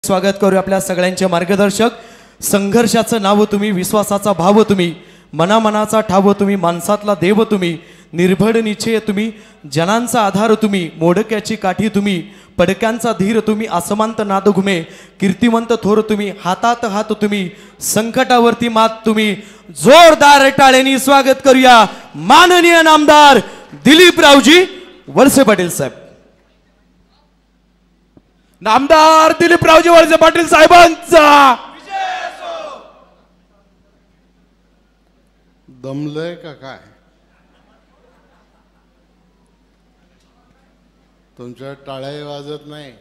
स्वागत करू आपल्या सगळ्यांचे मार्गदर्शक. संघर्षाचं नाव तुम्ही, विश्वासाचा भाव तुम्ही, मनामनाचा ठाव तुम्ही, माणसातला देव तुम्ही, निर्भड निश्चय तुम्ही, जनांचा आधार तुम्ही, मोडक्याची काठी तुम्ही, पडक्यांचा धीर तुम्ही, आसमांत नाद घुमे, कीर्तिवंत थोर तुम्ही, हातात हात तुम्ही, संकटावरती मात तुम्ही. जोरदार टाळ्यांनी स्वागत करूया माननीय नामदार दिलीपरावजी वळसे पाटील साहेब. नामदार दिलीपरावजी वळसे पाटील साहेबांचा दमलंय का काय? तुमच्या टाळ्याही वाजत नाही.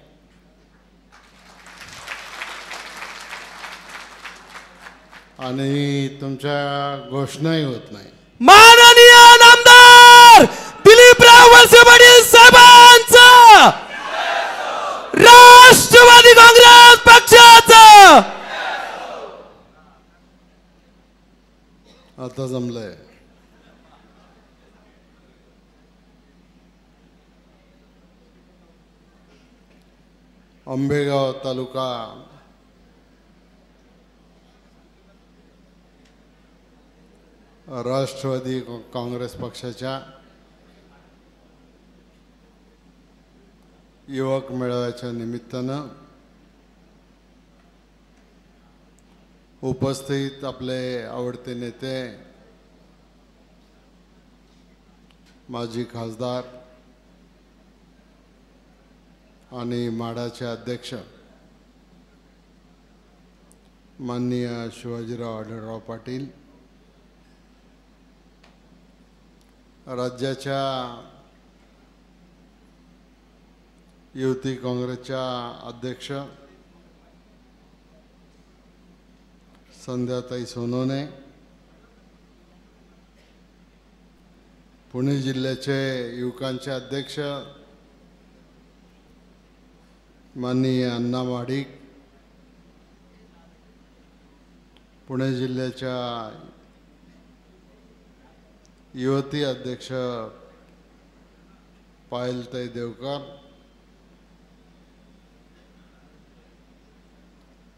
आणि तुमच्या घोषणाही होत नाही. माननीय नामदार दिलीपराव वळसे पाटील साहेबांचा, राष्ट्रवादी काँग्रेस पक्षाचा. आता जमलंय. आंबेगाव तालुका राष्ट्रवादी काँग्रेस पक्षाच्या युवक मेळाव्याच्या निमित्तानं उपस्थित आपले आवडते नेते, माजी खासदार आणि माढाचे अध्यक्ष माननीय शिवाजीराव आढळराव पाटील, राज्याच्या युवती काँग्रेसच्या अध्यक्ष संध्याताई सोनवणे, पुणे जिल्ह्याचे युवकांचे अध्यक्ष माननीय अण्णा महाडिक, पुणे जिल्ह्याच्या युवती अध्यक्ष पायलताई देवकर,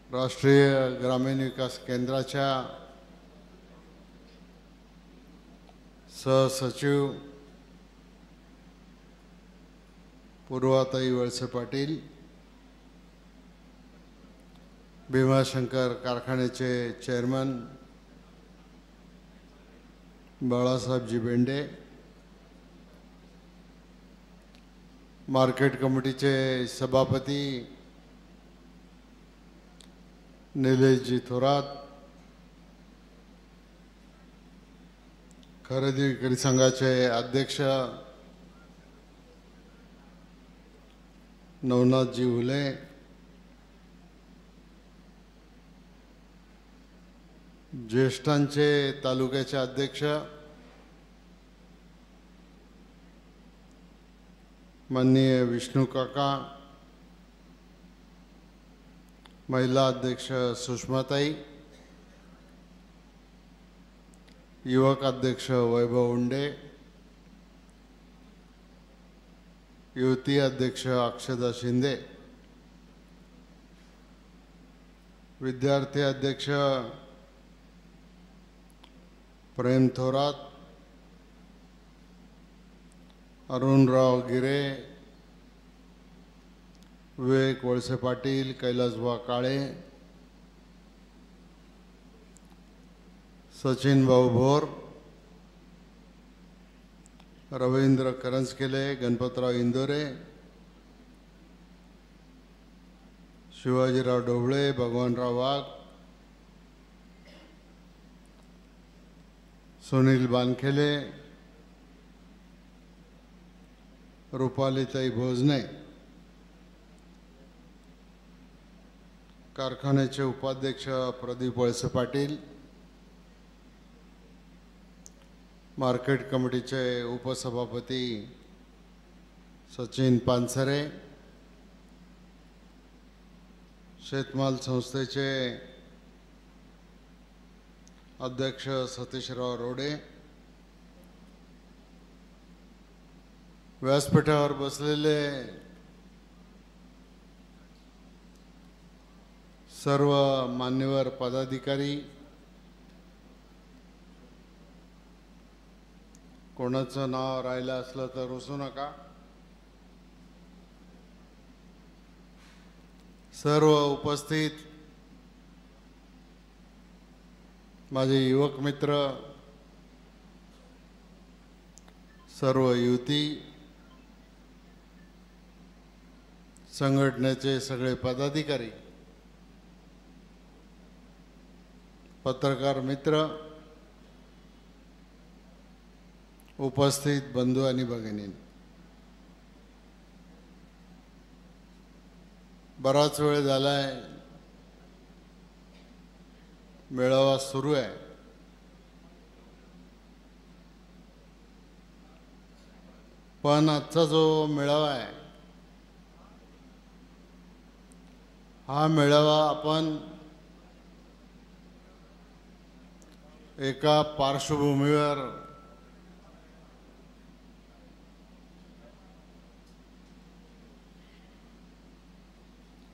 राष्ट्रीय ग्रामीण विकास केंद्राच्या सहसचिव पूर्वाताई वळसे पाटील, भीमाशंकर कारखान्याचे चेअरमन बाळासाहेबजी बेंडे, मार्केट कमिटीचे सभापती निलेशजी थोरात, खरेदी विक्री संघाचे अध्यक्ष नवनाथजी हुले, ज्येष्ठांचे तालुक्याचे अध्यक्ष माननीय विष्णू काका, महिला अध्यक्ष सुषमाताई, युवक अध्यक्ष वैभव उंडे, युवती अध्यक्ष अक्षदा शिंदे, विद्यार्थी अध्यक्ष प्रेम थोरात, अरुणराव गिरे, विवेक वळसे पाटील, कैलासबा काळे, सचिन भाऊ भोर, रवींद्र करंजकेले, गणपतराव इंदोरे, शिवाजीराव ढोबळे, भगवानराव वाघ, सुनील बानखेले, रुपालीताई भोजने, कारखान्याचे उपाध्यक्ष प्रदीप वळसे पाटील, मार्केट कमिटीचे उपसभापती सचिन पानसरे, शेतमाल संस्थेचे अध्यक्ष सतीशराव रोडे, व्यासपीठावर बसलेले सर्व मान्यवर पदाधिकारी, कोणाचं नाव राहिलं असलं तर रुसू नका. सर्व उपस्थित माझे युवक मित्र, सर्व युवती, संघटनेचे सगळे पदाधिकारी, पत्रकार मित्र, उपस्थित बंधू आणि भगिनी, बराच वेळ झालाय मेळावा सुरू आहे. पण आजचा जो मेळावा आहे हा मेळावा आपण एका पार्श्वभूमीवर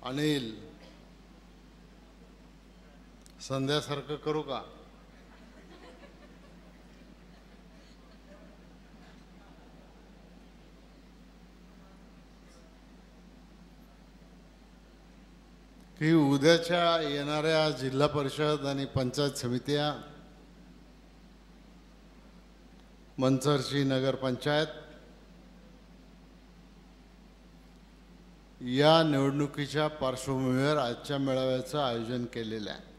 अनिल संध्यासारखं करू का? की उद्याच्या येणाऱ्या जिल्हा परिषद आणि पंचायत समित्या, मनसरची नगरपंचायत या निवडणुकीच्या पार्श्वभूमीवर आजच्या मेळाव्याचं आयोजन केलेलं आहे.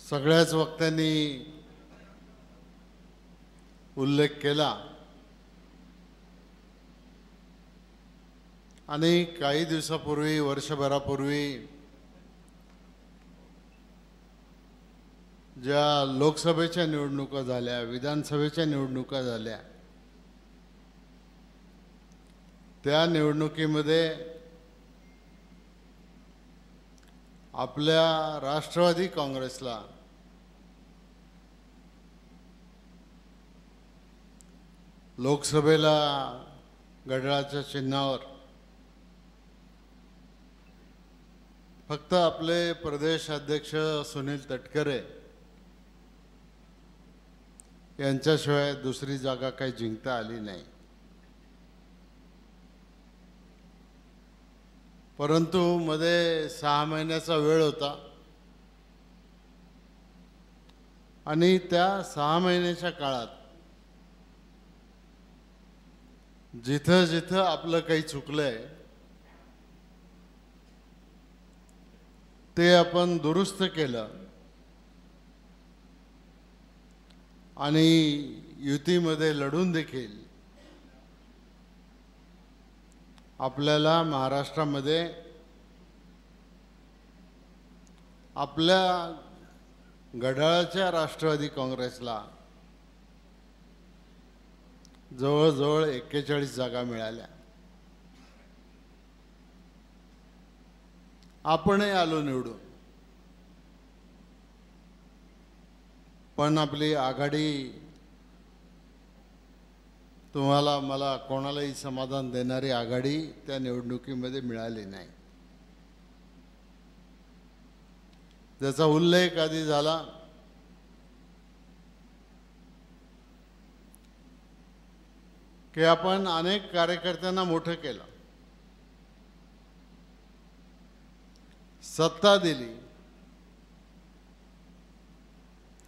सगळ्याच वक्त्यांनी उल्लेख केला आणि काही दिवसापूर्वी, वर्षभरापूर्वी ज्या लोकसभेच्या निवडणुका झाल्या, विधानसभेच्या निवडणुका झाल्या, त्या निवडणुकीमध्ये आपल्या राष्ट्रवादी काँग्रेसला लोकसभेला घड्याळाच्या चिन्हावर फक्त आपले प्रदेश अध्यक्ष सुनील तटकरे यांच्याशिवाय दुसरी जागा काही जिंकता आली नाही. परंतु मध्ये 6 महिन्याचा वेळ होता आणि त्या 6 महिन्याच्या काळात जिथं जिथं आपलं काही चुकलंय ते आपण दुरुस्त केलं आणि युतीमध्ये लढून देखील आपल्याला महाराष्ट्रामध्ये आपल्या घड्याळाच्या राष्ट्रवादी काँग्रेसला जवळजवळ 41 जागा मिळाल्या. आपणही आलो निवडून, पण आपली आघाडी तुम्हाला मला कोणालाही समाधान देणारी आघाडी त्या निवडणुकीमध्ये मिळाली नाही. त्याचा उल्लेख आधी झाला. की आपण अनेक कार्यकर्त्यांना मोठं केलं, सत्ता दिली,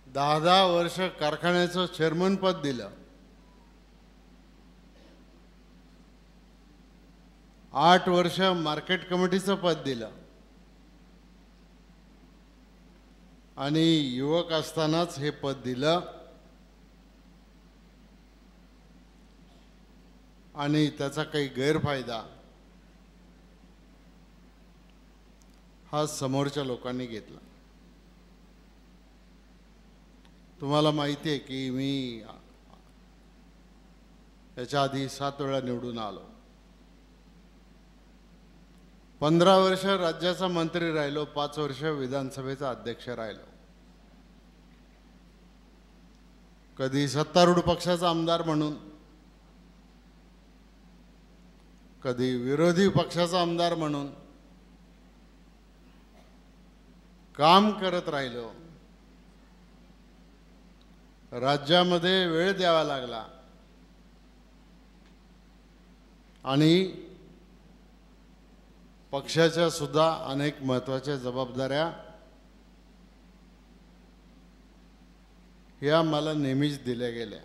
10 वर्ष कारखान्याचं चेअरमन पद दिलं, 8 वर्ष मार्केट कमिटीचं पद दिलं आणि युवक असतानाच हे पद दिलं आणि त्याचा काही गैरफायदा हा समोरच्या लोकांनी घेतला. तुम्हाला माहिती आहे की मी याच्या आधी 7 वेळा निवडून आलो, 15 वर्ष राज्याचा मंत्री राहिलो, 5 वर्ष विधानसभेचा अध्यक्ष राहिलो, कधी सत्तारूढ पक्षाचा आमदार म्हणून, कधी विरोधी पक्षाचा आमदार म्हणून काम करत राहिलो. राज्यामध्ये वेळ द्यावा लागला आणि पक्षाच्या सुद्धा अनेक महत्त्वाच्या जबाबदाऱ्या ह्या मला नेहमीच दिल्या गेल्या.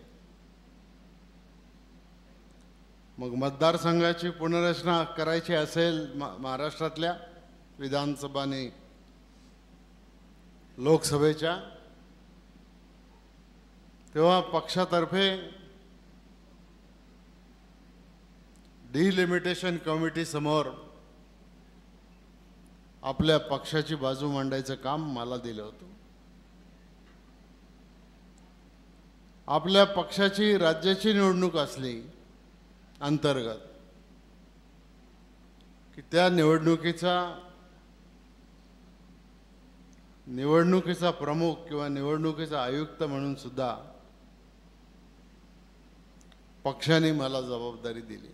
मग मतदारसंघाची पुनर्रचना करायची असेल महाराष्ट्रातल्या विधानसभा आणि लोकसभेच्या, तेव्हा पक्षातर्फे डिलिमिटेशन कमिटी समोर आपल्या पक्षाची बाजू मांडायचं काम मला दिलं होतं. आपल्या पक्षाची राज्याची निवडणूक असली अंतर्गत की त्या निवडणुकीचा प्रमुख किंवा निवडणुकीचा आयुक्त म्हणून सुद्धा पक्षाने मला जबाबदारी दिली.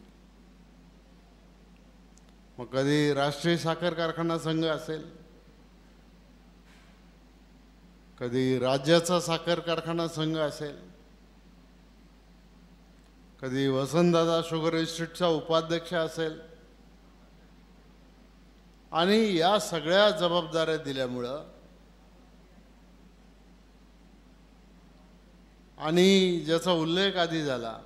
मग कधी राष्ट्रीय साखर कारखाना संघ असेल, कधी राज्याचा साखर कारखाना संघ असेल, कधी वसंतदादा शुगर इन्स्टिट्यूटचा उपाध्यक्ष असेल, आणि या सगळ्या जबाबदाऱ्या दिल्यामुळं आणि ज्याचा उल्लेख आधी झाला,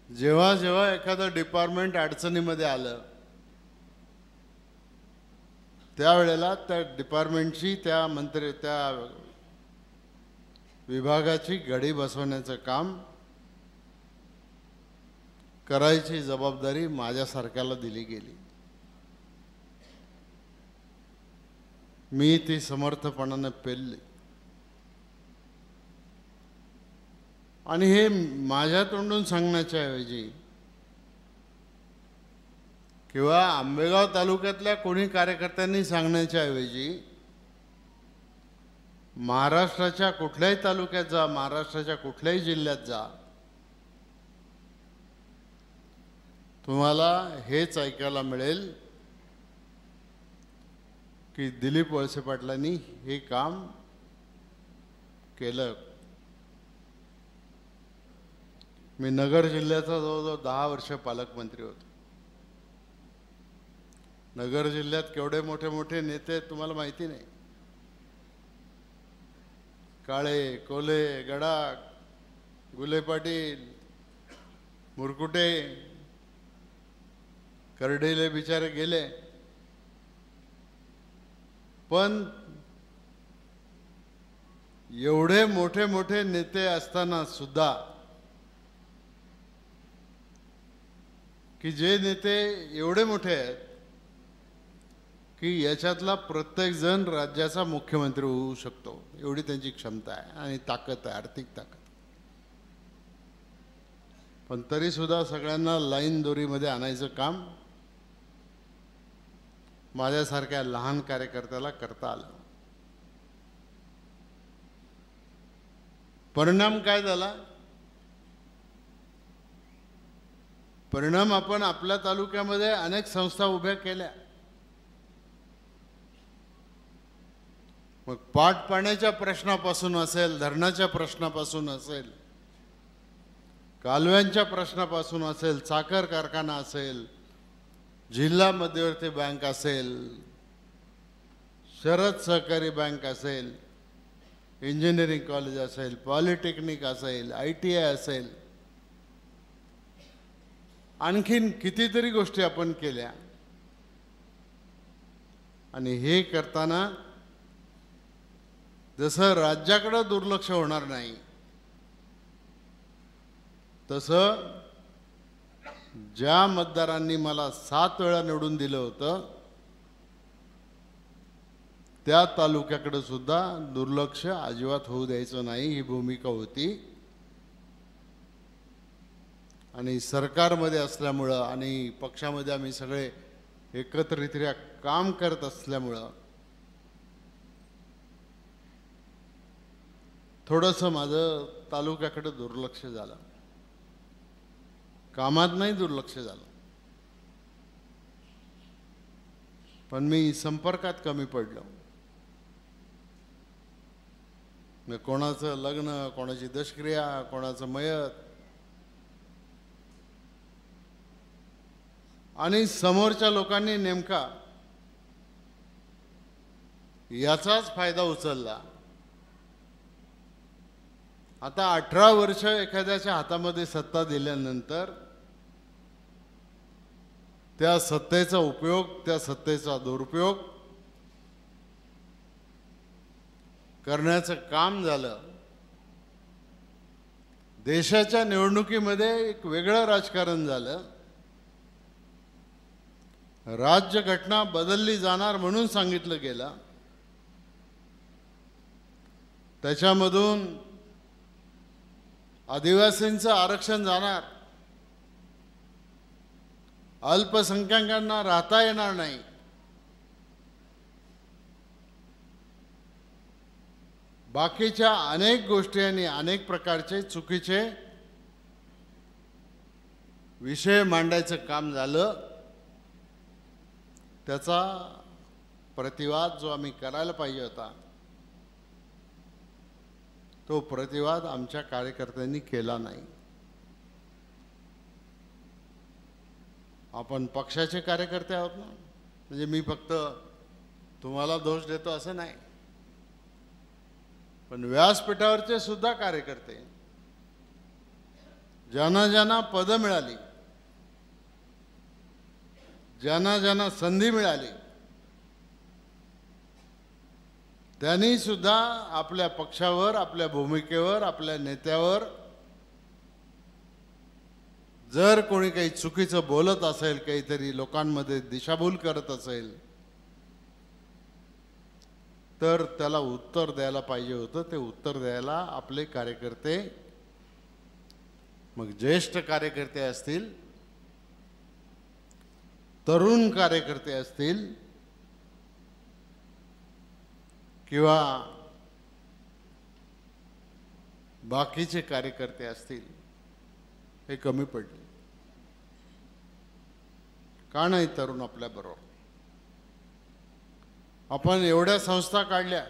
जेव्हा जेव्हा एखादं डिपार्टमेंट अडचणीमध्ये आलं त्यावेळेला त्या डिपार्टमेंटची त्या विभागाची गडी बसवण्याचं काम करायची जबाबदारी माझ्यासारख्याला दिली गेली. मी ती समर्थपणाने पेलली आणि हे माझ्या तोंडून सांगण्याच्या ऐवजी किंवा आंबेगाव तालुक्यातल्या कोणी कार्यकर्त्यांनी सांगण्याच्या ऐवजी महाराष्ट्राच्या कुठल्याही तालुक्यात जा, महाराष्ट्राच्या कुठल्याही जिल्ह्यात जा, तुम्हाला हेच ऐकायला मिळेल की दिलीप वळसे पाटलांनी हे काम केलं. मी नगर जिल्ह्याचा जवळजवळ 10 वर्ष पालकमंत्री होतो. नगर जिल्ह्यात केवढे मोठे मोठे नेते तुम्हाला माहिती नाही. काळे, कोले, गडाख, गुले पाटील, मुरकुटे, कर्डिले बिचारे गेले, पण एवढे मोठे मोठे नेते असताना सुद्धा की जे नेते एवढे मोठे आहेत की याच्यातला प्रत्येक जण राज्याचा मुख्यमंत्री होऊ शकतो, एवढी त्यांची क्षमता आहे आणि ताकद आहे, आर्थिक ताकद. पण तरी सुद्धा सगळ्यांना लाईन दोरीमध्ये आणायचं काम माझ्यासारख्या लहान कार्यकर्त्याला करता आलं. परिणाम काय झाला? परिणाम आपण आपल्या तालुक्यामध्ये अनेक संस्था उभ्या केल्या. मग पाण्याच्या प्रश्नापासून असेल, धरणाच्या प्रश्नापासून असेल, कालव्यांच्या प्रश्नापासून असेल, साखर कारखाना असेल, जिल्हा मध्यवर्ती बँक असेल, शरद सहकारी बँक असेल, इंजिनिअरिंग कॉलेज असेल, पॉलिटेक्निक असेल, ITI असेल, आणखीन कितीतरी गोष्टी आपण केल्या. आणि हे करताना जसं राज्याकडे दुर्लक्ष होणार नाही तसं ज्या मतदारांनी मला 7 वेळा निवडून दिलं होतं त्या तालुक्याकडे सुद्धा दुर्लक्ष अजिबात होऊ द्यायचं नाही, ही भूमिका होती. आणि सरकारमध्ये असल्यामुळं आणि पक्षामध्ये आम्ही सगळे एकत्रितरित्या काम करत असल्यामुळं थोडंसं माझं तालुक्याकडे दुर्लक्ष झालं. कामात नाही दुर्लक्ष झालं, पण मी संपर्कात कमी पडलो. मग कोणाचं लग्न, कोणाची दशक्रिया, कोणाचं मयत, आणि समोरच्या लोकांनी नेमका याचाच फायदा उचलला. आता 18 वर्ष एखाद्याच्या हातामध्ये सत्ता दिल्यानंतर त्या सत्तेचा उपयोग, त्या सत्तेचा दुरुपयोग करण्याचं काम झालं. देशाच्या निवडणुकीमध्ये एक वेगळं राजकारण झालं. राज्यघटना बदलली जाणार म्हणून सांगितलं गेलं. त्याच्यामधून आदिवासींचं आरक्षण जाणार, अल्पसंख्याकांना राहता येणार नाही, बाकीच्या अनेक गोष्टी आणि अनेक प्रकारचे चुकीचे विषय मांडायचं काम झालं. त्याचा प्रतिवाद जो आम्ही करायला पाहिजे होता, तो प्रतिवाद आमच्या कार्यकर्त्यांनी केला नाही. आपण पक्षाचे कार्यकर्ते आहोत ना, म्हणजे मी फक्त तुम्हाला दोष देतो असं नाही, पण व्यासपीठावरचे सुद्धा कार्यकर्ते, ज्यांना ज्यांना पद मिळाली, ज्यांना ज्यांना संधी मिळाली, त्यांनी सुद्धा आपल्या पक्षावर, आपल्या भूमिकेवर, आपल्या नेत्यावर जर कोणी काही चुकीचं बोलत असेल, काहीतरी लोकांमध्ये दिशाभूल करत असेल, तर त्याला उत्तर द्यायला पाहिजे होतं. ते उत्तर द्यायला आपले कार्यकर्ते, मग ज्येष्ठ कार्यकर्ते असतील, तरुण कार्यकर्ते असतील, किंवा बाकीचे कार्यकर्ते असतील, हे कमी पडले. का नाही तरुण आपल्याबरोबर? आपण एवढ्या संस्था काढल्या,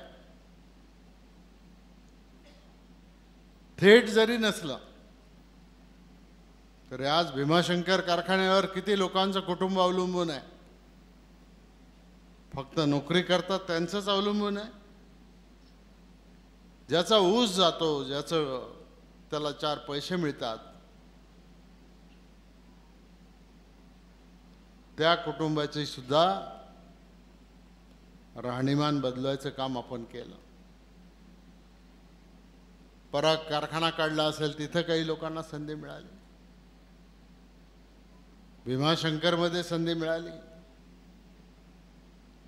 थेट जरी नसलं तरी आज भीमाशंकर कारखान्यावर किती लोकांचं कुटुंब अवलंबून आहे. फक्त नोकरी करतात त्यांचंच अवलंबून आहे. ज्याचा ऊस जातो, ज्याचं त्याला 4 पैसे मिळतात, त्या कुटुंबाची सुद्धा राहणीमान बदलायचं काम आपण केलं. पराग कारखाना काढला असेल, तिथं काही लोकांना संधी मिळाली, भीमाशंकरमध्ये संधी मिळाली,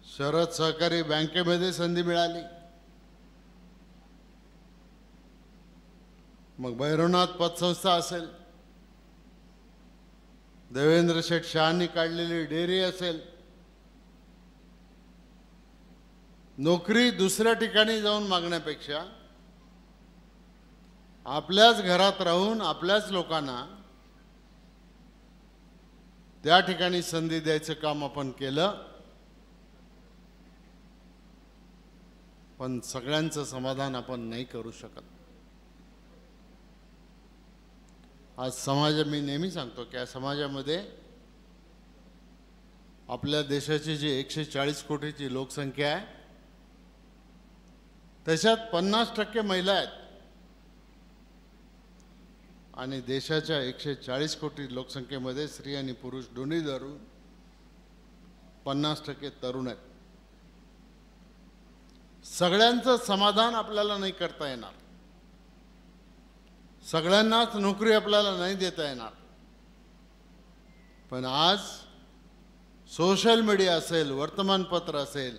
शरद सहकारी बँकेमध्ये संधी मिळाली, मग भैरवनाथ पतसंस्था असेल, देवेंद्र शेठ शहांनी काढलेली डेअरी असेल, नोकरी दुसऱ्या ठिकाणी जाऊन मागण्यापेक्षा आपल्याच घरात राहून आपल्याच लोकांना त्या ठिकाणी संधी द्यायचं काम आपण केलं. पण सगळ्यांचं समाधान आपण नाही करू शकत. आज मी नेहमी सांगतो की या समाजामध्ये आपल्या देशाची जी 140 कोटीची लोकसंख्या आहे, त्याच्यात 50% महिला आहेत, आणि देशाच्या 140 कोटी लोकसंख्येमध्ये स्त्री आणि पुरुष दोन्ही धरून 50% तरुण आहेत. सगळ्यांचं समाधान आपल्याला नाही करता येणार, सगळ्यांनाच नोकरी आपल्याला नाही देता येणार, पण आज सोशल मीडिया असेल, वर्तमानपत्र असेल,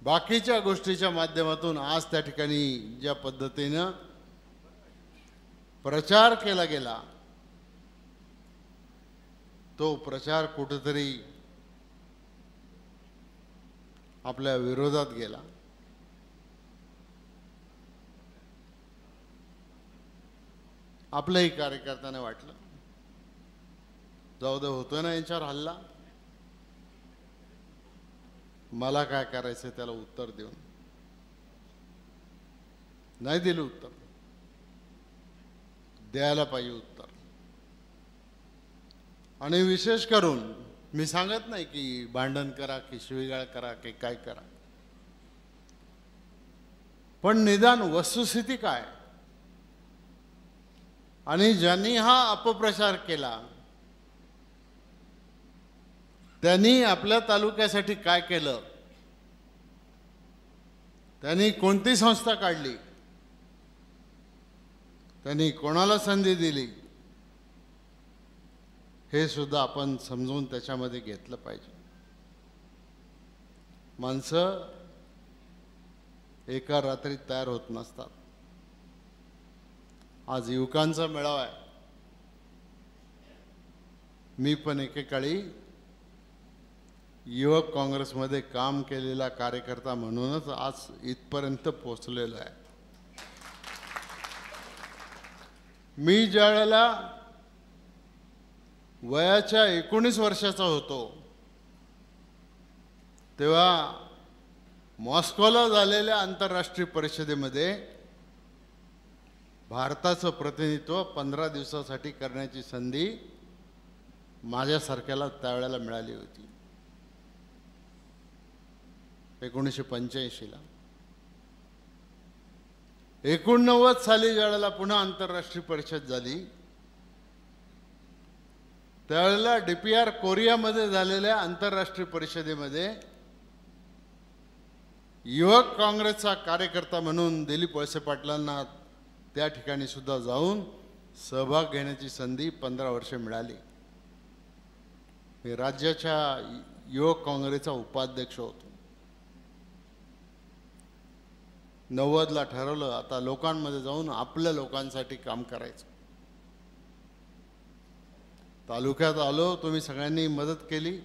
बाकीच्या गोष्टीच्या माध्यमातून आज त्या ठिकाणी ज्या पद्धतीनं प्रचार केला गेला, तो प्रचार कुठेतरी आपल्या विरोधात गेला. आपल्याही कार्यकर्त्यांना वाटलं जाऊ दे, होतो ना यांच्यावर हल्ला, मला काय करायचं त्याला उत्तर देऊन. नाही दिलं उत्तर, द्यायला पाहिजे उत्तर. आणि विशेष करून मी सांगत नाही की भांडण करा की शिवीगाळ करा की काय करा, पण निदान वस्तुस्थिती काय, आणि ज्यांनी हा अपप्रचार केला त्यांनी आपल्या तालुक्यासाठी काय केलं, त्यांनी कोणती संस्था काढली, त्यांनी कोणाला संधी दिली, हे सुद्धा आपण समजून त्याच्यामध्ये घेतलं पाहिजे. माणसं एका रात्रीत तयार होत नसतात. आज युवकांचा मेळावा आहे. मी पण एकेकाळी युवक काँग्रेसमध्ये काम केलेला कार्यकर्ता म्हणूनच आज इथपर्यंत पोहोचलेलो आहे. मी ज्या वेळेला वयाच्या 19 वर्षाचा होतो तेव्हा मॉस्कोला झालेल्या आंतरराष्ट्रीय परिषदेमध्ये भारताचं प्रतिनिधित्व 15 दिवसासाठी करण्याची संधी माझ्यासारख्याला त्यावेळेला मिळाली होती. 1985ला. 89 साली ज्यावेळेला पुन्हा आंतरराष्ट्रीय परिषद झाली त्यावेळेला DPR कोरियामध्ये झालेल्या आंतरराष्ट्रीय परिषदेमध्ये युवक काँग्रेसचा कार्यकर्ता म्हणून दिलीप वळसे पाटलांना त्या ठिकाणी सुद्धा जाऊन सहभाग घेण्याची संधी 15 वर्षे मिळाली. मी राज्याच्या युवक काँग्रेसचा उपाध्यक्ष होतो. 90ला ठरवलं आता लोकांमध्ये जाऊन आपल्या लोकांसाठी काम करायचं. तालुक्यात आलो, तुम्ही सगळ्यांनी मदत केली,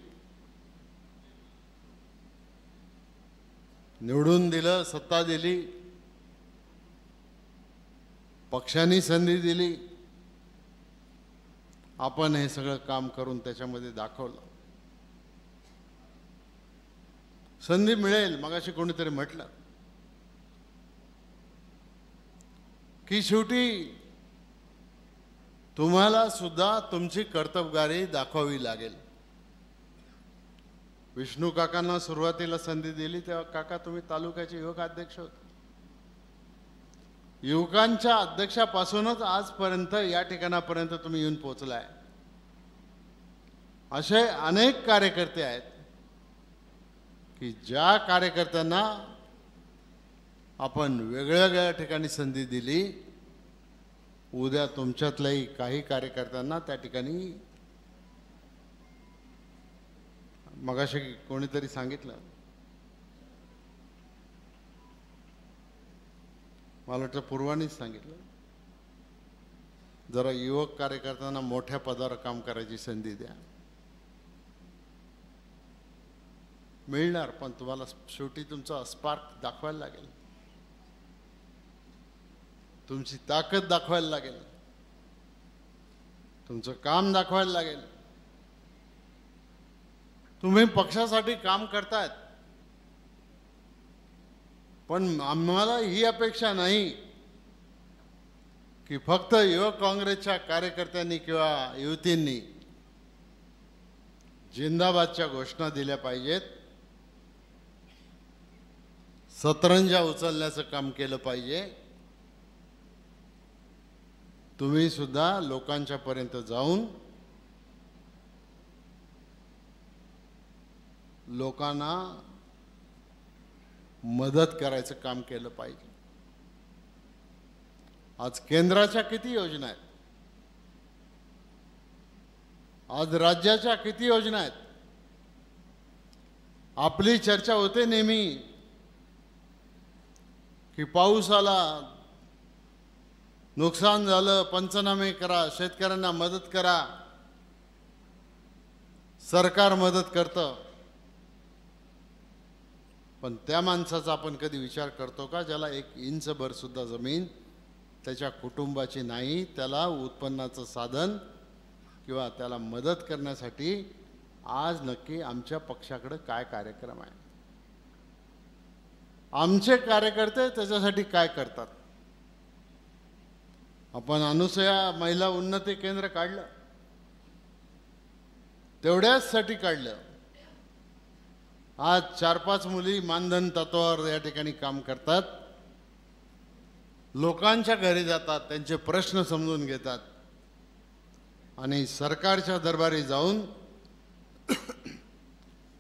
निवडून दिलं, सत्ता दिली, पक्षांनी संधी दिली, आपण हे सगळं काम करून त्याच्यामध्ये दाखवलं. संधी मिळेल. मगाशी कोणीतरी म्हटलं की शेवटी तुम्हाला सुद्धा तुमची कर्तबगारी दाखवावी लागेल. विष्णू काकांना सुरुवातीला संधी दिली तेव्हा काका तुम्ही तालुक्याचे युवक अध्यक्ष होते. युवकांच्या अध्यक्षापासूनच आजपर्यंत या ठिकाणापर्यंत तुम्ही येऊन पोहोचलाय. असे अनेक कार्यकर्ते आहेत की ज्या कार्यकर्त्यांना आपण वेगवेगळ्या ठिकाणी संधी दिली, उद्या तुमच्यातल्याही काही कार्यकर्त्यांना त्या ठिकाणी, मगाशी कोणीतरी सांगितलं, मला वाटतं पूर्वानीच सांगितलं, जरा युवक कार्यकर्त्यांना मोठ्या पदावर काम करायची संधी द्या. मिळणार, पण तुम्हाला शेवटी तुमचा स्पार्क दाखवायला लागेल, तुमची ताकद दाखवायला लागेल, तुमचं काम दाखवायला लागेल. तुम्ही पक्षासाठी काम करतायत, पण आम्हाला ही अपेक्षा नाही की फक्त युवक काँग्रेसच्या कार्यकर्त्यांनी किंवा युवतींनी जिंदाबादच्या घोषणा दिल्या पाहिजेत, सतरंजा उचलण्याचं काम केलं पाहिजे. तुम्ही सुद्धा लोकांच्या पर्यंत जाऊन लोकांना मदत करायचं काम केलं पाहिजे. आज केंद्राच्या किती योजना आहेत, आज राज्याच्या किती योजना आहेत. आपली चर्चा होते नेहमी की पाऊस आला, नुकसान झालं, पंचनामे करा, शेतकऱ्यांना मदत करा, सरकार मदत करतं. पण त्या माणसाचा आपण कधी विचार करतो का ज्याला 1 इंचभर सुद्धा जमीन त्याच्या कुटुंबाची नाही, त्याला उत्पन्नाचं साधन किंवा त्याला मदत करण्यासाठी आज नक्की आमच्या पक्षाकडे काय कार्यक्रम आहे, आमचे कार्यकर्ते त्याच्यासाठी काय करतात. आपण अनुसूया महिला उन्नती केंद्र काढलं, तेवढ्याचसाठी काढलं. आज 4-5 मुली मानधन तत्वावर या ठिकाणी काम करतात, लोकांच्या घरी जातात, त्यांचे प्रश्न समजून घेतात आणि सरकारच्या दरबारी जाऊन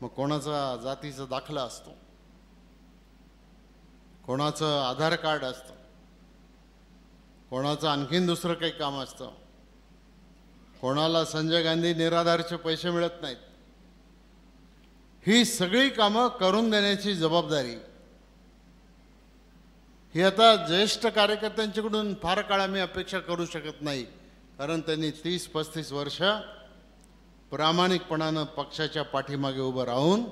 मग कोणाचा जातीचा दाखला असतो, कोणाचं आधार कार्ड असतं, कोणाचं आणखीन दुसरं काही काम असतं, कोणाला संजय गांधी निराधारचे पैसे मिळत नाहीत. ही सगळी कामं करून देण्याची जबाबदारी ही आता ज्येष्ठ कार्यकर्त्यांच्याकडून फार काळ आम्ही अपेक्षा करू शकत नाही, कारण त्यांनी 30-35 वर्ष प्रामाणिकपणानं पक्षाच्या पाठीमागे उभं राहून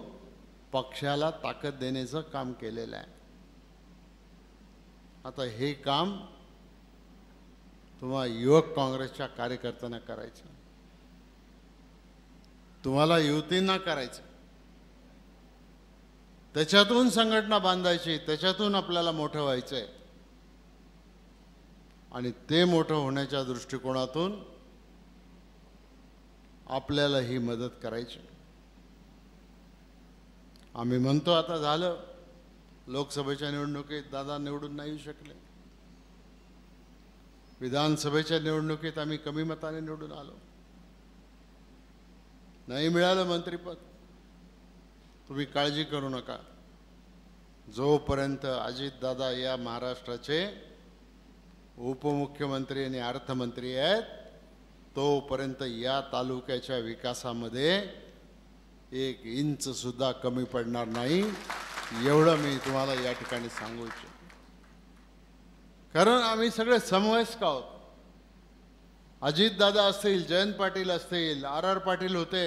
पक्षाला ताकद देण्याचं काम केलेलं आहे. आता हे काम तुम्हाला युवक काँग्रेसच्या कार्यकर्त्यांना करायचं, तुम्हाला युवतींना करायचं, त्याच्यातून संघटना बांधायची, त्याच्यातून आपल्याला मोठं व्हायचं आहे. आणि ते मोठं होण्याच्या दृष्टिकोनातून आपल्याला ही मदत करायची. आम्ही म्हणतो आता झालं, लोकसभेच्या निवडणुकीत दादा निवडून नाही येऊ शकले, विधानसभेच्या निवडणुकीत आम्ही कमी मताने निवडून आलो, नाही मिळालं मंत्रिपद. तुम्ही काळजी करू नका, जोपर्यंत अजितदादा या महाराष्ट्राचे उपमुख्यमंत्री आणि अर्थमंत्री आहेत तोपर्यंत या तालुक्याच्या विकासामध्ये 1 इंच सुद्धा कमी पडणार नाही, एवढं मी तुम्हाला या ठिकाणी सांगू इच्छितो. कारण आम्ही सगळे समवयस्क आहोत. अजितदादा असतील, जयंत पाटील असतील, RR पाटील होते,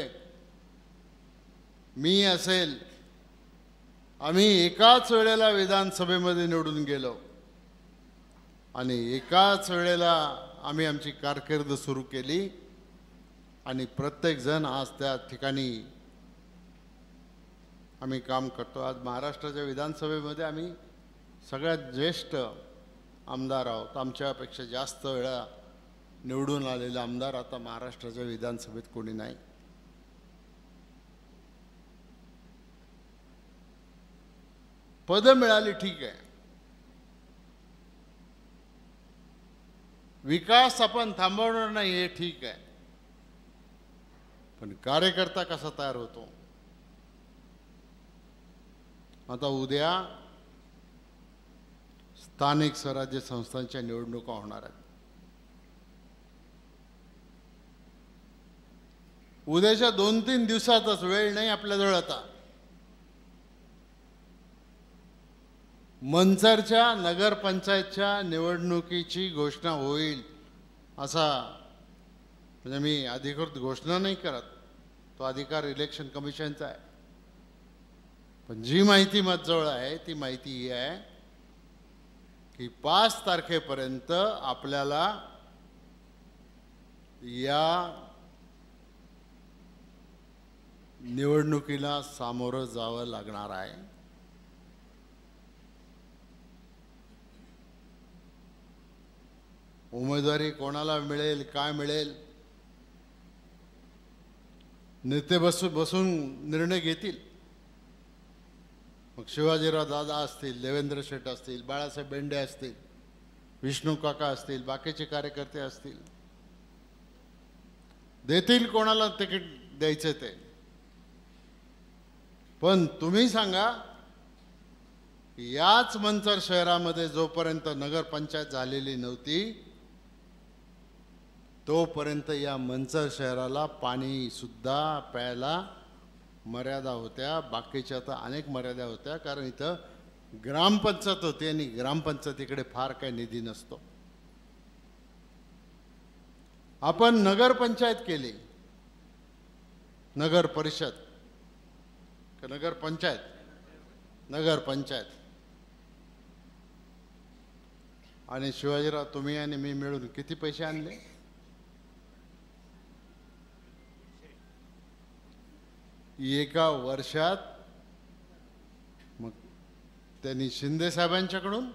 मी असेल, आम्ही एकाच वेळेला विधानसभेमध्ये निवडून गेलो आणि एकाच वेळेला आम्ही आमची कारकीर्द सुरू केली आणि प्रत्येक जण आज त्या ठिकाणी आम्ही काम करतो. आज महाराष्ट्राच्या विधानसभेमध्ये आम्ही सगळ्यात ज्येष्ठ आमदार आहोत. आमच्यापेक्षा जास्त वेळा निवडून आलेले आमदार आता महाराष्ट्राच्या विधानसभेत कोणी नाही. पदं मिळाली ठीक आहे, विकास आपण थांबवणार नाही हे ठीक आहे, पण कार्यकर्ता कसा तयार होतो. आता उद्या स्थानिक स्वराज्य संस्थांच्या निवडणुका होणार आहेत. उद्याच्या 2-3 दिवसातच, वेळ नाही आपल्याजवळ आता, मंचरच्या नगरपंचायतच्या निवडणुकीची घोषणा होईल. असा म्हणजे मी अधिकृत घोषणा नाही करत, तो अधिकार इलेक्शन कमिशनचा आहे, पण जी माहिती माझ्याजवळ आहे ती माहिती ही आहे की 5 तारखेपर्यंत आपल्याला या निवडणुकीला सामोरं जावं लागणार आहे. उमेदवारी कोणाला मिळेल, काय मिळेल, नेते बसून निर्णय घेतील. मग शिवाजीराव दादा असतील, देवेंद्र शेठ असतील, बाळासाहेब बेंडे असतील, विष्णू काका असतील, बाकीचे कार्यकर्ते असतील, देतील कोणाला तिकीट द्यायचे ते. पण तुम्ही सांगा, याच मंचर शहरामध्ये जोपर्यंत नगरपंचायत झालेली नव्हती तोपर्यंत या मंचर शहराला पाणी सुद्धा प्यायला मर्यादा होत्या. बाकीच्या तर अनेक मर्यादा होत्या, कारण इथं ग्रामपंचायत होती आणि ग्रामपंचायतीकडे फार काही निधी नसतो. आपण नगरपंचायत केली, नगर परिषद का नगरपंचायत, नगरपंचायत. आणि शिवाजीराव तुम्ही आणि मी मिळून किती पैसे आणले? एका वर्षात मग त्यांनी शिंदे साहेबांच्याकडून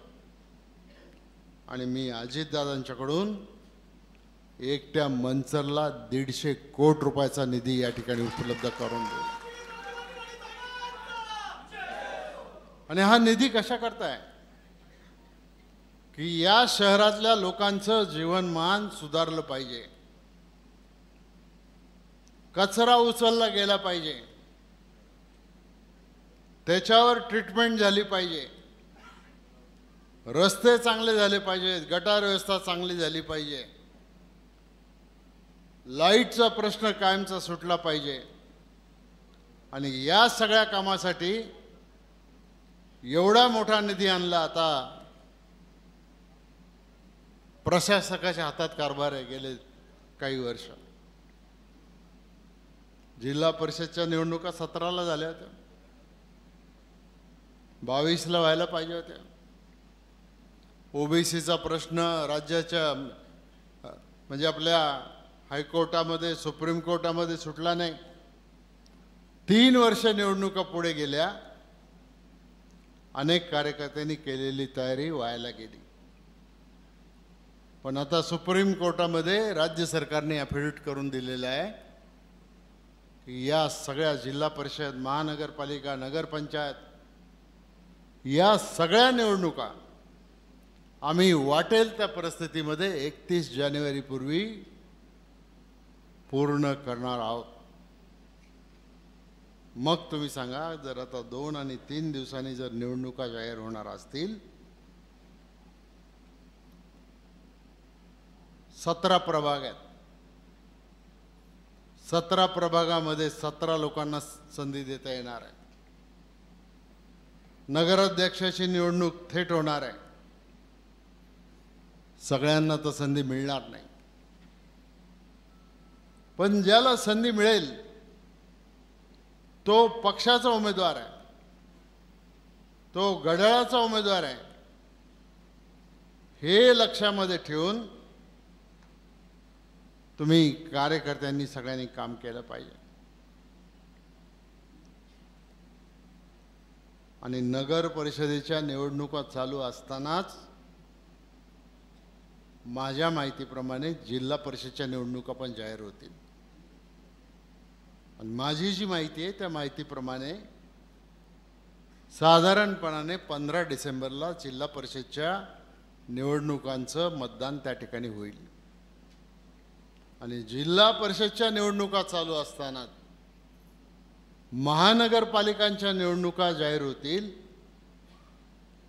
आणि मी अजितदादांच्याकडून एकट्या मंचरला 150 कोटी रुपयाचा निधी या ठिकाणी उपलब्ध करून दिला. आणि हा निधी कशा करताय की या शहरातल्या लोकांचं जीवनमान सुधारलं पाहिजे, कचरा उचलला गेला पाहिजे, त्याच्यावर ट्रीटमेंट झाली पाहिजे, रस्ते चांगले झाले पाहिजेत, गटार व्यवस्था चांगली झाली पाहिजे, लाईटचा प्रश्न कायमचा सुटला पाहिजे. आणि या सगळ्या कामासाठी एवढा मोठा निधी आणला. आता प्रशासकाच्या हातात कारभार आहे गेले काही वर्ष. जिल्हा परिषदच्या निवडणुका 17ला झाल्या होत्या, 22ला व्हायला पाहिजे होत्या. ओबीसीचा प्रश्न राज्याच्या म्हणजे आपल्या हायकोर्टामध्ये, सुप्रीम कोर्टामध्ये सुटला नाही. 3 वर्ष निवडणुका पुढे गेल्या. अनेक कार्यकर्त्यांनी केलेली तयारी वायाला गेली. पण आता सुप्रीम कोर्टामध्ये राज्य सरकारने ॲफिडेव्हिट करून दिलेलं आहे की या सगळ्या जिल्हा परिषद, महानगरपालिका, नगरपंचायत या सगळ्या निवडणुका आम्ही वाटेल त्या परिस्थितीमध्ये 31 जानेवारीपूर्वी पूर्ण करणार आहोत. मग तुम्ही सांगा, जर आता 2 आणि 3 दिवसांनी जर निवडणुका जाहीर होणार असतील, 17 प्रभाग आहेत. 17 प्रभागामध्ये 17 लोकांना संधी देता येणार आहे. नगराध्यक्षाची निवडणूक थेट होणार आहे. सगळ्यांना तर संधी मिळणार नाही, पण ज्याला संधी मिळेल तो पक्षाचा उमेदवार आहे, तो घड्याळाचा उमेदवार आहे. हे लक्षामध्ये ठेवून तुम्ही कार्यकर्त्यांनी सगळ्यांनी काम केलं पाहिजे. आणि नगर परिषदेच्या निवडणुका चालू असतानाच माझ्या माहितीप्रमाणे जिल्हा परिषदच्या निवडणुका पण जाहीर होतील. आणि माझी जी माहिती आहे त्या माहितीप्रमाणे साधारणपणाने 15 डिसेंबरला जिल्हा परिषदच्या निवडणुकांचं मतदान त्या ठिकाणी होईल. आणि जिल्हा परिषदच्या निवडणुका चालू असताना महानगरपालिकांच्या निवडणुका जाहीर होतील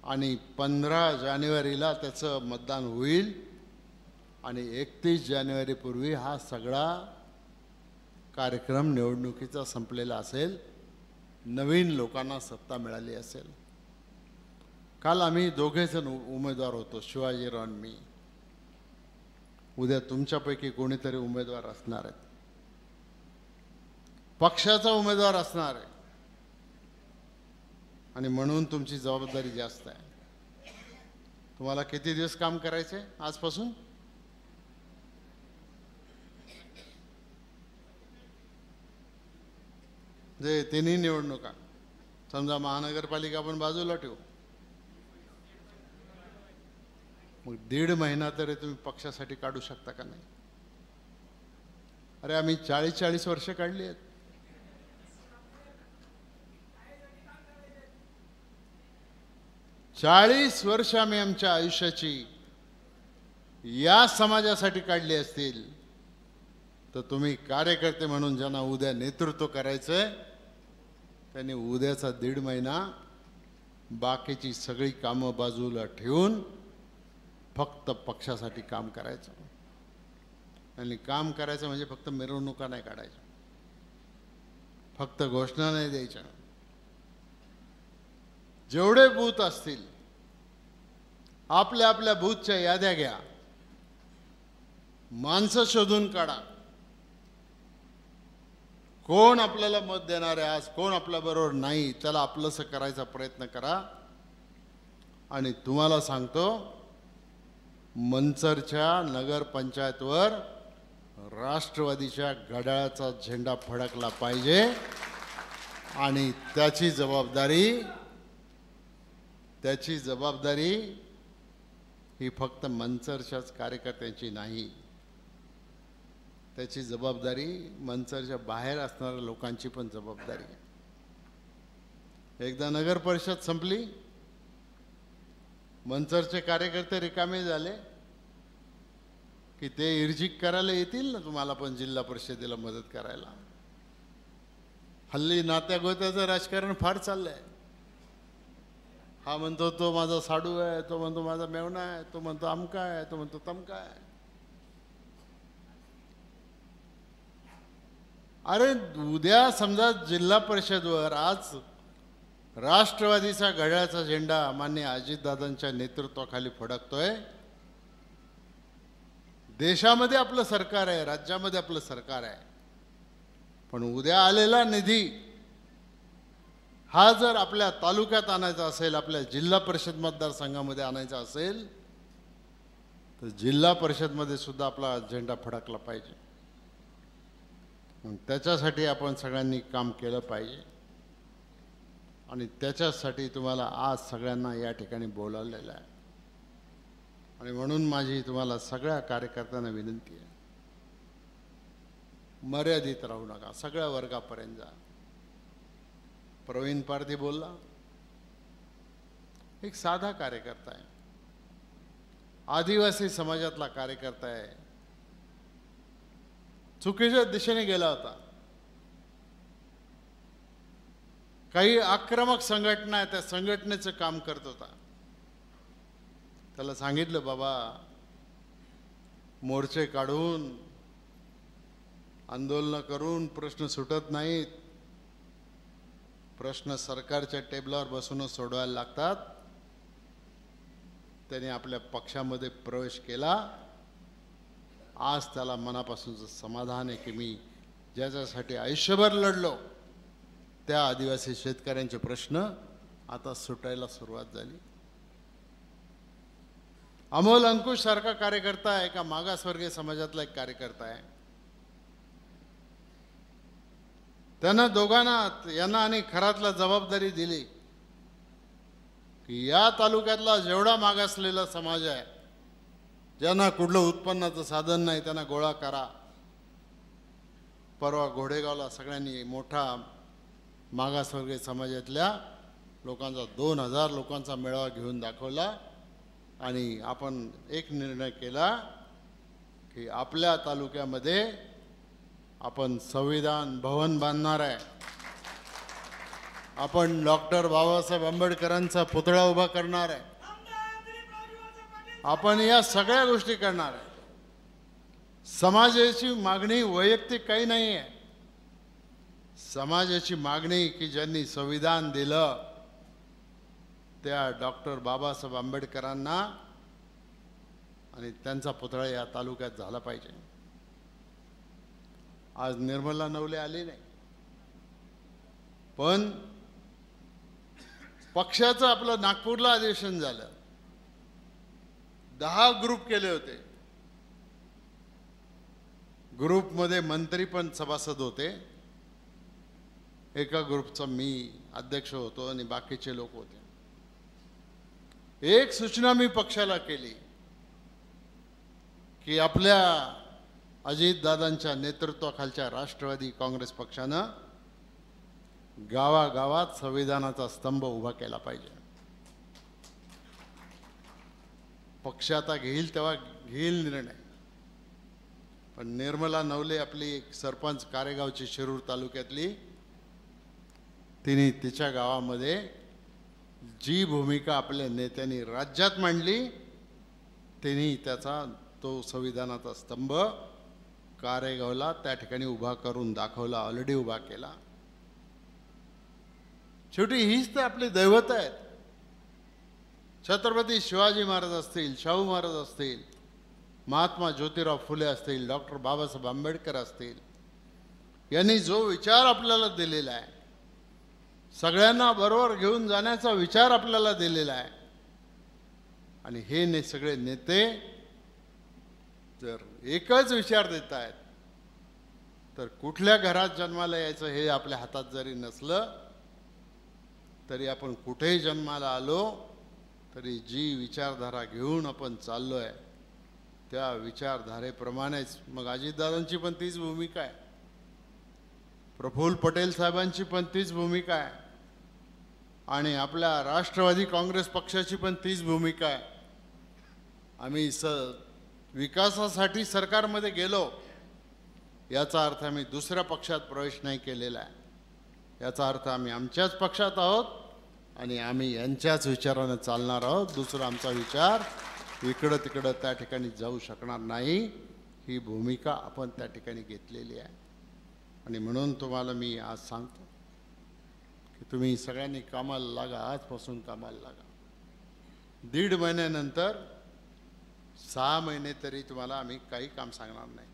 आणि 15 जानेवारीला त्याचं मतदान होईल. आणि 31 जानेवारीपूर्वी हा सगळा कार्यक्रम निवडणुकीचा संपलेला असेल, नवीन लोकांना सत्ता मिळाली असेल. काल आम्ही दोघेजण उमेदवार होतो, शिवाजीराव आणि मी. उद्या तुमच्यापैकी कोणीतरी उमेदवार असणार आहेत, पक्षाचा उमेदवार असणार आहे. आणि म्हणून तुमची जबाबदारी जास्त आहे. तुम्हाला किती दिवस काम करायचे आजपासून? जे तिन्ही निवडणुका, समजा महानगरपालिका आपण बाजूला ठेवू, मग 1.5 महिना तरी तुम्ही पक्षासाठी काढू शकता का नाही? अरे आम्ही 40-40 वर्ष काढली आहेत. चाळीस वर्ष आम्ही आमच्या आयुष्याची या समाजासाठी काढली असतील तर तुम्ही कार्यकर्ते म्हणून ज्यांना उद्या नेतृत्व करायचंय त्यांनी उद्याचा 1.5 महिना बाकीची सगळी कामं बाजूला ठेवून फक्त पक्षासाठी काम करायचं. आणि काम करायचं म्हणजे फक्त मिरवणुका नाही काढायच्या, फक्त घोषणा नाही द्यायच्या. जेवढे बूथ असतील आपल्या आपल्या बूथच्या याद्या घ्या, माणसं शोधून काढा. कोण आपल्याला मत देणार आहे आज, कोण आपल्या बरोबर नाही, त्याला आपलंसं करायचा प्रयत्न करा. आणि तुम्हाला सांगतो, मंचरच्या नगरपंचायतवर राष्ट्रवादीच्या घड्याळाचा झेंडा फडकला पाहिजे. आणि त्याची जबाबदारी ही फक्त मनसरच्याच कार्यकर्त्यांची नाही, त्याची जबाबदारी मनसरच्या बाहेर असणाऱ्या लोकांची पण जबाबदारी आहे. एकदा नगर परिषद संपली, मनसरचे कार्यकर्ते रिकामे झाले की ते इर्जिक करायला येतील ना तुम्हाला पण जिल्हा परिषदेला मदत करायला. हल्ली नात्यागोत्याचं राजकारण फार चाललंय. हा म्हणतो तो माझा साडू आहे, तो म्हणतो माझा मेवणा आहे, तो म्हणतो अमका आहे, तो म्हणतो तमका आहे. अरे उद्या समजा जिल्हा परिषदवर आज राष्ट्रवादीचा घड्याळाचा झेंडा माननीय अजितदादांच्या नेतृत्वाखाली फडकतोय. देशामध्ये आपलं सरकार आहे, राज्यामध्ये आपलं सरकार आहे, पण उद्या आलेला निधी हा जर आपल्या तालुक्यात आणायचा असेल, आपल्या जिल्हा परिषद मतदारसंघामध्ये आणायचा असेल, तर जिल्हा परिषदमध्ये सुद्धा आपला झेंडा फडकला पाहिजे. त्याच्यासाठी आपण सगळ्यांनी काम केलं पाहिजे आणि त्याच्यासाठी तुम्हाला आज सगळ्यांना या ठिकाणी बोलावलेलं आहे. आणि म्हणून माझी तुम्हाला सगळ्या कार्यकर्त्यांना विनंती आहे, मर्यादित राहू नका, सगळ्या वर्गापर्यंत जा. प्रवीण पारधी बोलला, एक साधा कार्यकर्ता आहे, आदिवासी समाजातला कार्यकर्ता आहे, चुकीच्या दिशेने गेला होता. काही आक्रमक संघटना आहे, त्या संघटनेचं काम करत होता. त्याला सांगितलं, बाबा मोर्चे काढून आंदोलन करून प्रश्न सुटत नाहीत, प्रश्न सरकारच्या टेबलावर बसूनच सोडवायला लागतात. त्याने आपल्या पक्षामध्ये प्रवेश केला. आज त्याला मनापासूनचं समाधान आहे की मी ज्याच्यासाठी आयुष्यभर लढलो त्या आदिवासी शेतकऱ्यांचे प्रश्न आता सुटायला सुरुवात झाली. अमोल अंकुश सारखा कार्यकर्ता आहे, एका मागासवर्गीय समाजातला एक कार्यकर्ता आहे. त्यांना दोघांना, यांना आणि खरातला जबाबदारी दिली की या तालुक्यातला जेवढा मागासलेला समाज आहे, ज्यांना कुठलं उत्पन्नाचं साधन नाही, त्यांना गोळा करा. परवा घोडेगावला सगळ्यांनी मोठा मागासवर्गीय समाजातल्या लोकांचा 2000 लोकांचा मेळावा घेऊन दाखवला आणि आपण एक निर्णय केला की आपल्या तालुक्यामध्ये आपण संविधान भवन बांधणार आहे. आपण डॉक्टर बाबासाहेब आंबेडकरांचा पुतळा उभा करणार आहे. आपण या सगळ्या गोष्टी करणार आहे. समाजाची मागणी वैयक्तिक काही नाही आहे. समाजाची मागणी की ज्यांनी संविधान दिलं त्या डॉक्टर बाबासाहेब आंबेडकरांना आणि त्यांचा पुतळा या तालुक्यात झाला पाहिजे. आज निर्मला नवले आले नाही, पण पक्षाचं आपलं नागपूरला अधिवेशन झालं. 10 ग्रुप केले होते. ग्रुपमध्ये मंत्री पण सभासद होते. एका ग्रुपचा मी अध्यक्ष होतो आणि बाकीचे लोक होते. एक सूचना मी पक्षाला केली की आपल्या अजितदादांच्या नेतृत्वाखालच्या राष्ट्रवादी काँग्रेस पक्षानं गावागावात संविधानाचा स्तंभ उभा केला पाहिजे. पक्ष आता घेईल तेव्हा घेईल निर्णय, पण निर्मला नवले आपली एक सरपंच कारेगावची शिरूर तालुक्यातली, तिने तिच्या गावामध्ये जी भूमिका आपल्या नेत्यांनी राज्यात मांडली, तिने त्याचा तो संविधानाचा स्तंभ कारेगावला त्या ठिकाणी उभा करून दाखवला, ऑलरेडी उभा केला. शेवटी हीच तर आपली दैवत आहेत. छत्रपती शिवाजी महाराज असतील, शाहू महाराज असतील, महात्मा ज्योतिराव फुले असतील, डॉक्टर बाबासाहेब आंबेडकर असतील, यांनी जो विचार आपल्याला दिलेला आहे, सगळ्यांना बरोबर घेऊन जाण्याचा विचार आपल्याला दिलेला आहे, आणि हे सगळे नेते जर एकच विचार देत आहेत तर कुठल्या घरात जन्माला यायचं हे आपल्या हातात जरी नसलं तरी आपण कुठेही जन्माला आलो तरी जी विचारधारा घेऊन आपण चाललोय त्या विचारधारेप्रमाणेच मग अजितदादांची पण तीच भूमिका आहे, प्रफुल्ल पटेल साहेबांची पण तीच भूमिका आहे आणि आपल्या राष्ट्रवादी काँग्रेस पक्षाची पण तीच भूमिका आहे. आम्ही विकासासाठी सरकारमध्ये गेलो याचा अर्थ आम्ही दुसऱ्या पक्षात प्रवेश नाही केलेला आहे. याचा अर्थ आम्ही आमच्याच पक्षात आहोत आणि आम्ही यांच्याच विचारानं चालणार आहोत. दुसरा आमचा विचार इकडं तिकडं त्या ठिकाणी जाऊ शकणार नाही. ही भूमिका आपण त्या ठिकाणी घेतलेली आहे आणि म्हणून तुम्हाला मी आज सांगतो की तुम्ही सगळ्यांनी कामाला लागा, आजपासून कामाला लागा. 1.5 महिन्यानंतर 6 महिने तरी तुम्हाला आम्ही काही काम सांगणार नाही.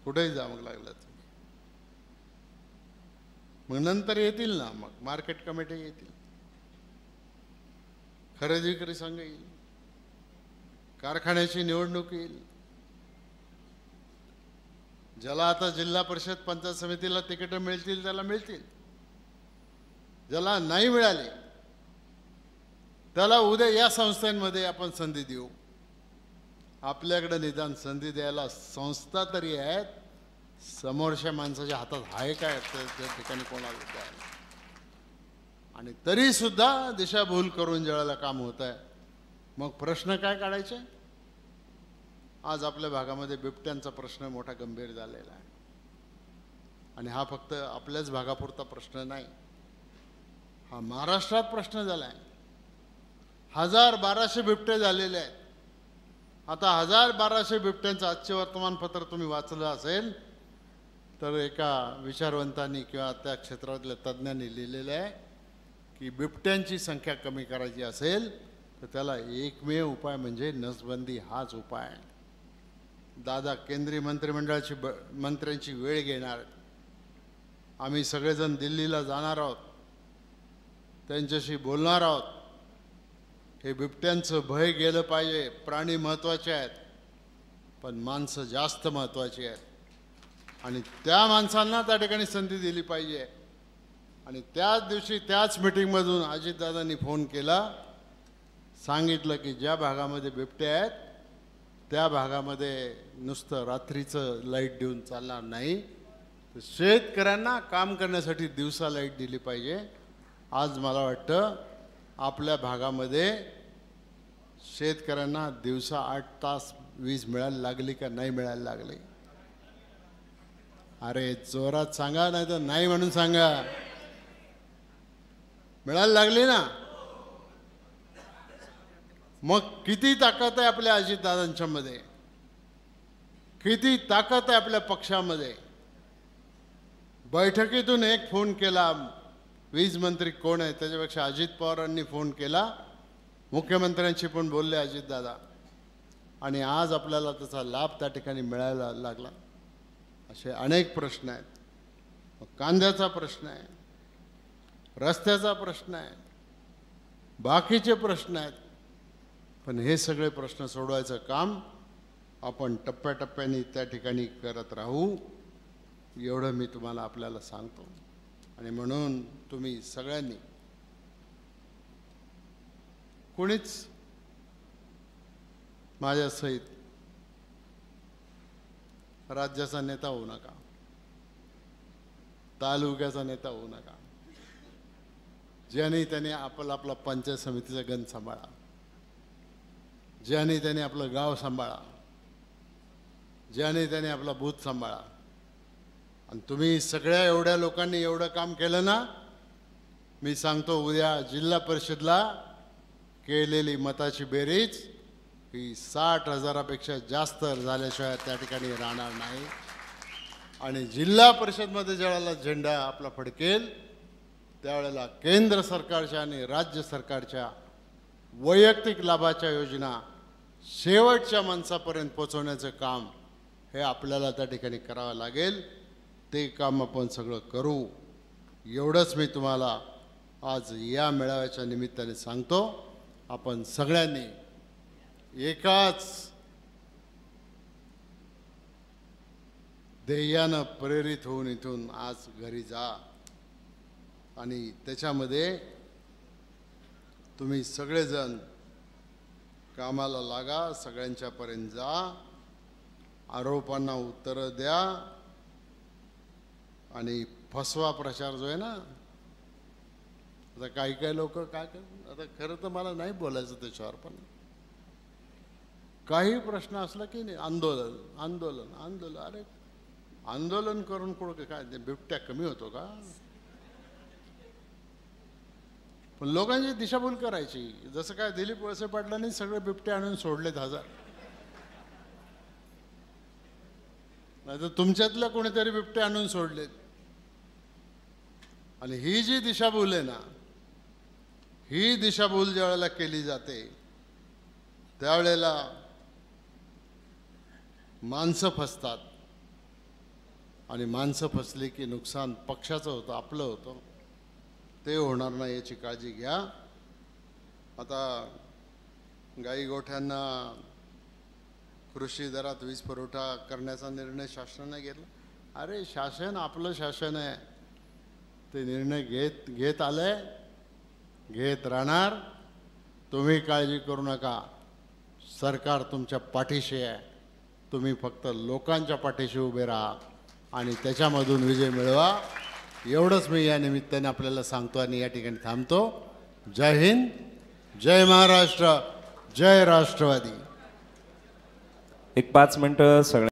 कुठेही जा मग लागलं तर. मग नंतर येतील ना, मग मार्केट कमिटी येतील, खरेदी विक्री संघ येईल, कारखान्याची निवडणूक येईल. ज्याला आता जिल्हा परिषद पंचायत समितीला तिकीट मिळतील त्याला मिळतील, ज्याला नाही मिळाली त्याला उद्या या संस्थांमध्ये आपण संधी देऊ. आपल्याकडे निदान संधी द्यायला संस्था तरी आहेत, समोरच्या माणसाच्या हातात आहे काय त्या ठिकाणी कोणाला द्यायला. आणि तरी सुद्धा दिशाभूल करून ज्यावेळेला काम होत आहे मग प्रश्न काय काढायचे. आज आपल्या भागामध्ये बिबट्यांचा प्रश्न मोठा गंभीर झालेला आहे आणि हा फक्त आपल्याच भागापुरता प्रश्न नाही, हा महाराष्ट्रात प्रश्न झाला आहे. 1200 बिबटे झालेले आहेत. आता 1200 बिबट्यांचं आजचे वर्तमानपत्र तुम्ही वाचलं असेल तर एका विचारवंतांनी किंवा त्या क्षेत्रातल्या तज्ज्ञांनी लिहिलेलं आहे की बिबट्यांची संख्या कमी करायची असेल तर त्याला एकमेव उपाय म्हणजे नसबंदी हाच उपाय आहे. दादा केंद्रीय मंत्रिमंडळाची मंत्र्यांची वेळ घेणार, आम्ही सगळेजण दिल्लीला जाणार आहोत, त्यांच्याशी बोलणार आहोत. हे बिबट्यांचं भय गेलं पाहिजे. प्राणी महत्त्वाचे आहेत पण माणसं जास्त महत्त्वाची आहेत आणि त्या माणसांना त्या ठिकाणी संधी दिली पाहिजे. आणि त्याच दिवशी त्याच मीटिंगमधून अजितदादांनी फोन केला, सांगितलं की ज्या भागामध्ये बिबटे आहेत त्या भागामध्ये नुसतं रात्रीचं लाईट देऊन चालणार नाही, तर शेतकऱ्यांना काम करण्यासाठी दिवसा लाईट दिली पाहिजे. आज मला वाटतं आपल्या भागामध्ये शेतकऱ्यांना दिवसा 8 तास वीज मिळायला लागली का नाही मिळायला लागली. अरे जोरात सांगा, नाही तर नाही म्हणून सांगा. मिळायला लागली ना. मग किती ताकद आहे आपल्या अजितदादांच्या मध्ये, किती ताकद आहे आपल्या पक्षामध्ये. बैठकीतून एक फोन केला, वीज मंत्री कोण आहे त्याच्यापेक्षा अजित पवारांनी फोन केला, मुख्यमंत्र्यांशी पण बोलले अजितदादा आणि आज आपल्याला त्याचा लाभ त्या ठिकाणी मिळायला लागला. असे अनेक प्रश्न आहेत. कांद्याचा प्रश्न आहे, रस्त्याचा प्रश्न आहे, बाकीचे प्रश्न आहेत. पण हे सगळे प्रश्न सोडवायचं काम आपण टप्प्याटप्प्याने त्या ठिकाणी करत राहू, एवढं मी तुम्हाला आपल्याला सांगतो. आणि म्हणून तुम्ही सगळ्यांनी कोणीच माझ्या सहित राज्याचा नेता होऊ नका, तालुक्याचा नेता होऊ नका. ज्याने त्याने आपला पंचायत समितीचा गण सांभाळा, ज्याने त्याने आपलं गाव सांभाळा, ज्याने त्याने आपला बूथ सांभाळा. आणि तुम्ही सगळ्या एवढ्या लोकांनी एवढं काम केलं ना, मी सांगतो उद्या जिल्हा परिषदला केलेली मताची बेरीज ही 60,000पेक्षा जास्त झाल्याशिवाय त्या ठिकाणी राहणार नाही. आणि जिल्हा परिषदमध्ये ज्यावेळेला झेंडा आपला फडकेल त्यावेळेला केंद्र सरकारच्या आणि राज्य सरकारच्या वैयक्तिक लाभाच्या योजना शेवटच्या माणसापर्यंत पोहोचवण्याचं काम हे आपल्याला त्या ठिकाणी करावं लागेल. ते काम आपण सगळं करू, एवढंच मी तुम्हाला आज या मेळाव्याच्या निमित्ताने सांगतो. आपण सगळ्यांनी एकाच ध्येयानं प्रेरित होऊन इथून आज घरी जा आणि त्याच्यामध्ये तुम्ही सगळेजण कामाला लागा, सगळ्यांच्यापर्यंत जा, आरोपांना उत्तरं द्या आणि फसवा प्रचार जो आहे ना, आता काही काही लोक काय करतात, आता खरं तर मला नाही बोलायचं त्याच्यावर, पण काही प्रश्न असला की नाही आंदोलन आंदोलन आंदोलन, अरे आंदोलन करून कुठं काय बिबट्या कमी होतो का? पण लोकांची दिशाभूल करायची, जसं काय दिलीप वळसे पाटलांनी सगळे बिबटे आणून सोडलेत 1000, नाही तर तुमच्यातल्या कोणीतरी बिबटे आणून सोडलेत. आणि ही जी दिशाभूल आहे ना, ही दिशाभूल ज्या वेळेला केली जाते त्यावेळेला माणसं फसतात आणि माणसं फसली की नुकसान पक्षाचं होतं, आपलं होतं, ते होणार नाही याची काळजी घ्या. आता गाई गोठ्यांना कृषी दरात वीज पुरवठा करण्याचा निर्णय शासनाने घेतला. अरे शासन आपलं शासन आहे, ते निर्णय घेत आलंय, घेत राहणार. तुम्ही काळजी करू नका, सरकार तुमच्या पाठीशी आहे. तुम्ही फक्त लोकांच्या पाठीशी उभे राहा आणि त्याच्यामधून विजय मिळवा. एवढंच मी या निमित्ताने आपल्याला सांगतो आणि या ठिकाणी थांबतो. जय हिंद, जय महाराष्ट्र, जय राष्ट्रवादी. एक 5 मिनिटं सगळ्या